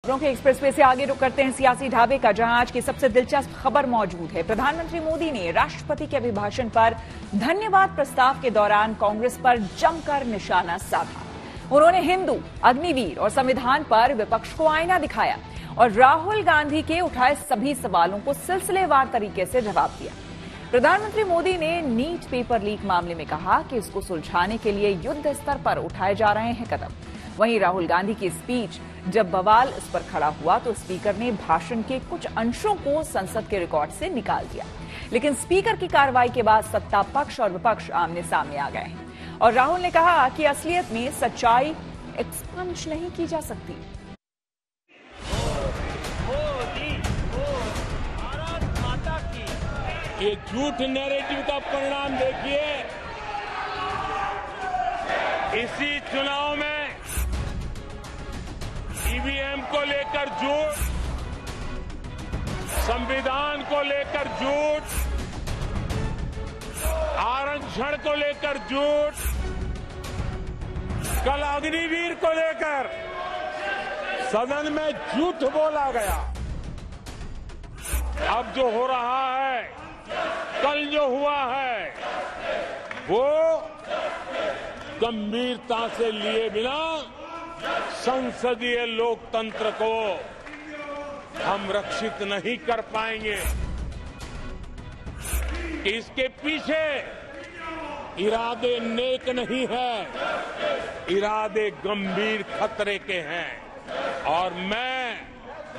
खबरों के express way से आगे रुक करते हैं सियासी ढाबे का, जहां आज की सबसे दिलचस्प खबर मौजूद है। प्रधानमंत्री मोदी ने राष्ट्रपति के अभिभाषण पर धन्यवाद प्रस्ताव के दौरान कांग्रेस पर जमकर निशाना साधा। उन्होंने हिंदू, अग्निवीर और संविधान पर विपक्ष को आईना दिखाया और राहुल गांधी के उठाए सभी सवालों को सिलसिलेवार तरीके से जवाब दिया। प्रधानमंत्री मोदी ने नीट पेपर लीक मामले में कहा कि इसको सुलझाने के लिए युद्ध स्तर पर उठाए जा रहे हैं कदम। वहीं राहुल गांधी की स्पीच जब बवाल इस पर खड़ा हुआ तो स्पीकर ने भाषण के कुछ अंशों को संसद के रिकॉर्ड से निकाल दिया, लेकिन स्पीकर की कार्रवाई के बाद सत्ता पक्ष और विपक्ष आमने सामने आ गए हैं और राहुल ने कहा कि असलियत में सच्चाई एक्सपंज नहीं की जा सकती। ये झूठ नैरेटिव का परिणाम देखिए। इसी चुनाव में ईवीएम को लेकर झूठ, संविधान को लेकर झूठ, आरक्षण को लेकर झूठ, कल अग्निवीर को लेकर सदन में झूठ बोला गया। अब जो हो रहा है, कल जो हुआ है, वो गंभीरता से लिए बिना संसदीय लोकतंत्र को हम रक्षित नहीं कर पाएंगे। इसके पीछे इरादे नेक नहीं है, इरादे गंभीर खतरे के हैं और मैं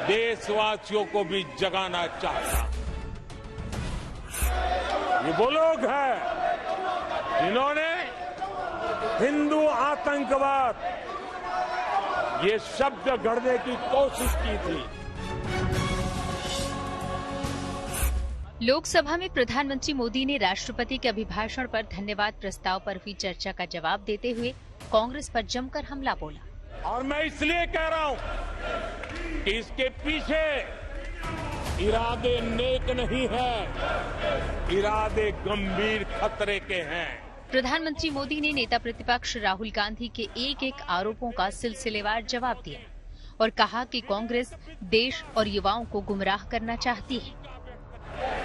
देशवासियों को भी जगाना चाहता हूं। ये वो लोग हैं जिन्होंने हिंदू आतंकवाद ये शब्द गढ़ने की कोशिश की थी। लोकसभा में प्रधानमंत्री मोदी ने राष्ट्रपति के अभिभाषण पर धन्यवाद प्रस्ताव पर हुई चर्चा का जवाब देते हुए कांग्रेस पर जमकर हमला बोला। और मैं इसलिए कह रहा हूं कि इसके पीछे इरादे नेक नहीं है, इरादे गंभीर खतरे के हैं। प्रधानमंत्री मोदी ने नेता प्रतिपक्ष राहुल गांधी के एक एक आरोपों का सिलसिलेवार जवाब दिया और कहा कि कांग्रेस देश और युवाओं को गुमराह करना चाहती है।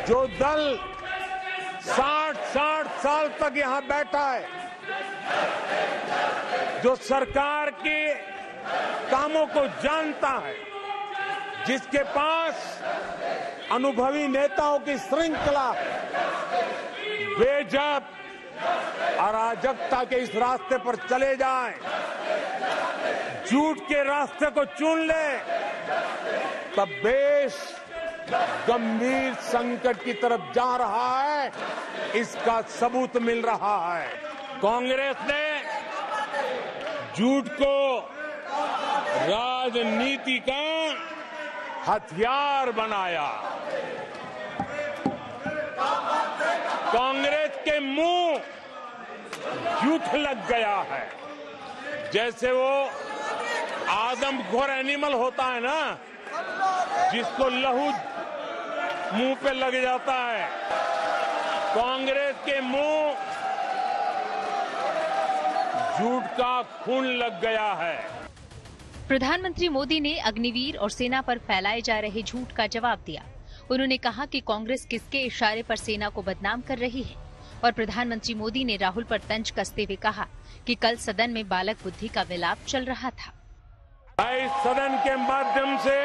जो दल 60 साल तक यहाँ बैठा है, जो सरकार के कामों को जानता है, जिसके पास अनुभवी नेताओं की श्रृंखला, वे जब अराजकता के इस रास्ते पर चले जाएं, झूठ के रास्ते को चुन ले, तब देश गंभीर संकट की तरफ जा रहा है। इसका सबूत मिल रहा है। कांग्रेस ने झूठ को राजनीति का हथियार बनाया। कांग्रेस के मुंह झूठ लग गया है। जैसे वो आदमखोर एनिमल होता है ना, जिसको लहू मुंह पे लग जाता है, कांग्रेस के मुंह झूठ का खून लग गया है। प्रधानमंत्री मोदी ने अग्निवीर और सेना पर फैलाए जा रहे झूठ का जवाब दिया। उन्होंने कहा कि कांग्रेस किसके इशारे पर सेना को बदनाम कर रही है और प्रधानमंत्री मोदी ने राहुल पर तंज कसते हुए कहा कि कल सदन में बालक बुद्धि का विलाप चल रहा था। मैं इस सदन के माध्यम से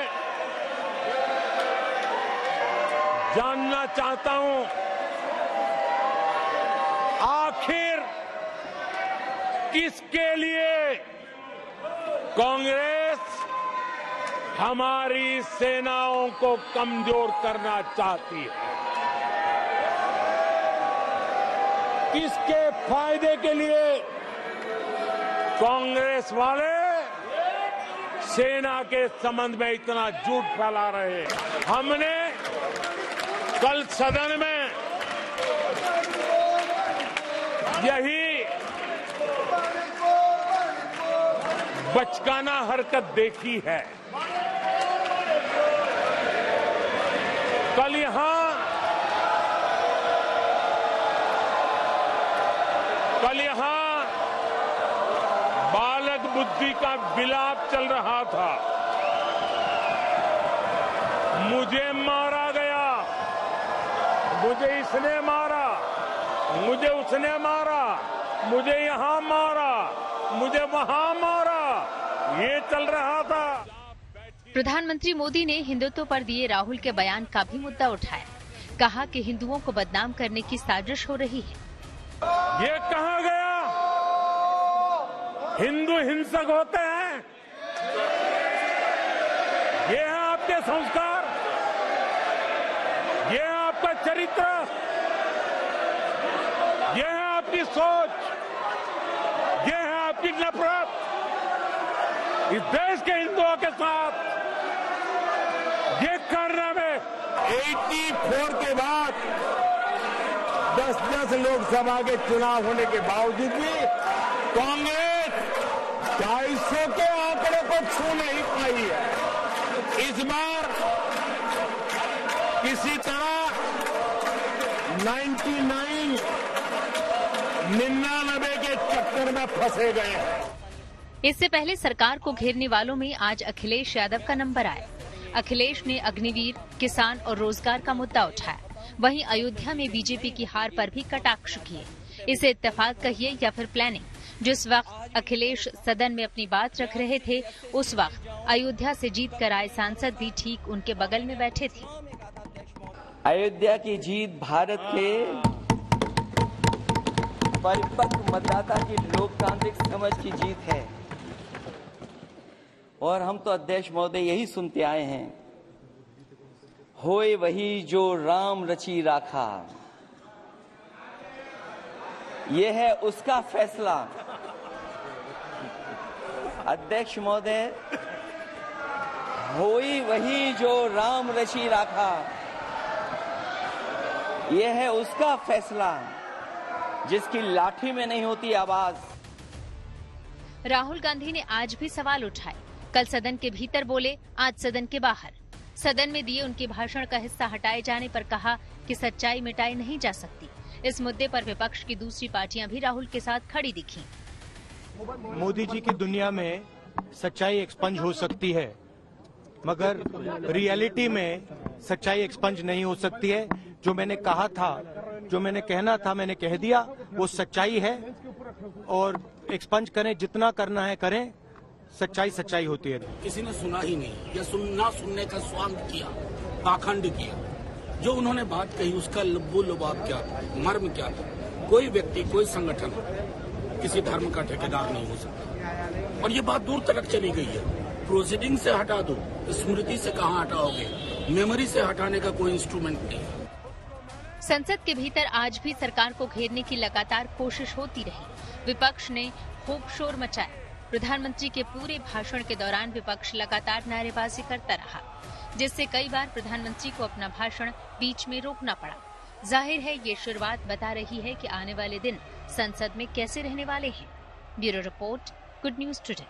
जानना चाहता हूं, आखिर किसके लिए कांग्रेस हमारी सेनाओं को कमजोर करना चाहती है? किसके फायदे के लिए कांग्रेस वाले सेना के संबंध में इतना झूठ फैला रहे हैं? हमने कल सदन में यही बचकाना हरकत देखी है। कल यहां बालक बुद्धि का विलाप चल रहा था। मुझे मारा गया, मुझे इसने मारा, मुझे उसने मारा, मुझे यहाँ मारा, मुझे वहाँ मारा, ये चल रहा था। प्रधानमंत्री मोदी ने हिंदुत्व पर दिए राहुल के बयान का भी मुद्दा उठाया। कहा कि हिंदुओं को बदनाम करने की साजिश हो रही है। ये कहा गया हिंदू हिंसक होते हैं? ये है आपके संस्कार, ये है आपका चरित्र, ये है आपकी सोच, ये है आपकी नफरत इस देश के हिंदुओं के साथ। ये करने में 84 के बाद 10 लोकसभा के चुनाव होने के बावजूद भी कांग्रेस 250 के आंकड़े को छू नहीं पाई है। इस बार किसी तरह 99 के चक्कर में फंसे गए हैं। इससे पहले सरकार को घेरने वालों में आज अखिलेश यादव का नंबर आया। अखिलेश ने अग्निवीर, किसान और रोजगार का मुद्दा उठाया। वहीं अयोध्या में बीजेपी की हार पर भी कटाक्ष किए। इसे इत्तेफाक कहिए या फिर प्लानिंग। जिस वक्त अखिलेश सदन में अपनी बात रख रहे थे, उस वक्त अयोध्या से जीत कर आए सांसद भी ठीक उनके बगल में बैठे थे। अयोध्या की जीत भारत के परिपक्व मतदाता की लोकतांत्रिक समझ की जीत है और हम तो अध्यक्ष महोदय यही सुनते आए हैं, होए वही जो राम रची राखा। ये है उसका फैसला। अध्यक्ष महोदय, होई वही जो राम रची राखा, ये है उसका फैसला जिसकी लाठी में नहीं होती आवाज। राहुल गांधी ने आज भी सवाल उठाए। कल सदन के भीतर बोले, आज सदन के बाहर। सदन में दिए उनके भाषण का हिस्सा हटाए जाने पर कहा कि सच्चाई मिटाई नहीं जा सकती। इस मुद्दे पर विपक्ष की दूसरी पार्टियां भी राहुल के साथ खड़ी दिखीं। मोदी जी की दुनिया में सच्चाई एक्सपंज हो सकती है, मगर रियलिटी में सच्चाई एक्सपंज नहीं हो सकती है। जो मैंने कहा था, जो मैंने कहना था, मैंने कह दिया, वो सच्चाई है। और एक्सपंज करें, जितना करना है करें, सच्चाई सच्चाई होती है। किसी ने सुना ही नहीं या ना सुनने का स्वांग किया, पाखंड किया। जो उन्होंने बात कही उसका लब्बो लुबाब क्या था, मर्म क्या था। कोई व्यक्ति, कोई संगठन किसी धर्म का ठेकेदार नहीं हो सकता। और ये बात दूर तक चली गई है। प्रोसीडिंग से हटा दो, स्मृति से कहाँ हटाओगे? मेमोरी से हटाने का कोई इंस्ट्रूमेंट नहीं। संसद के भीतर आज भी सरकार को घेरने की लगातार कोशिश होती रही। विपक्ष ने खूब शोर मचाया। प्रधानमंत्री के पूरे भाषण के दौरान विपक्ष लगातार नारेबाजी करता रहा, जिससे कई बार प्रधानमंत्री को अपना भाषण बीच में रोकना पड़ा। जाहिर है ये शुरुआत बता रही है कि आने वाले दिन संसद में कैसे रहने वाले हैं। Bureau report, good news today.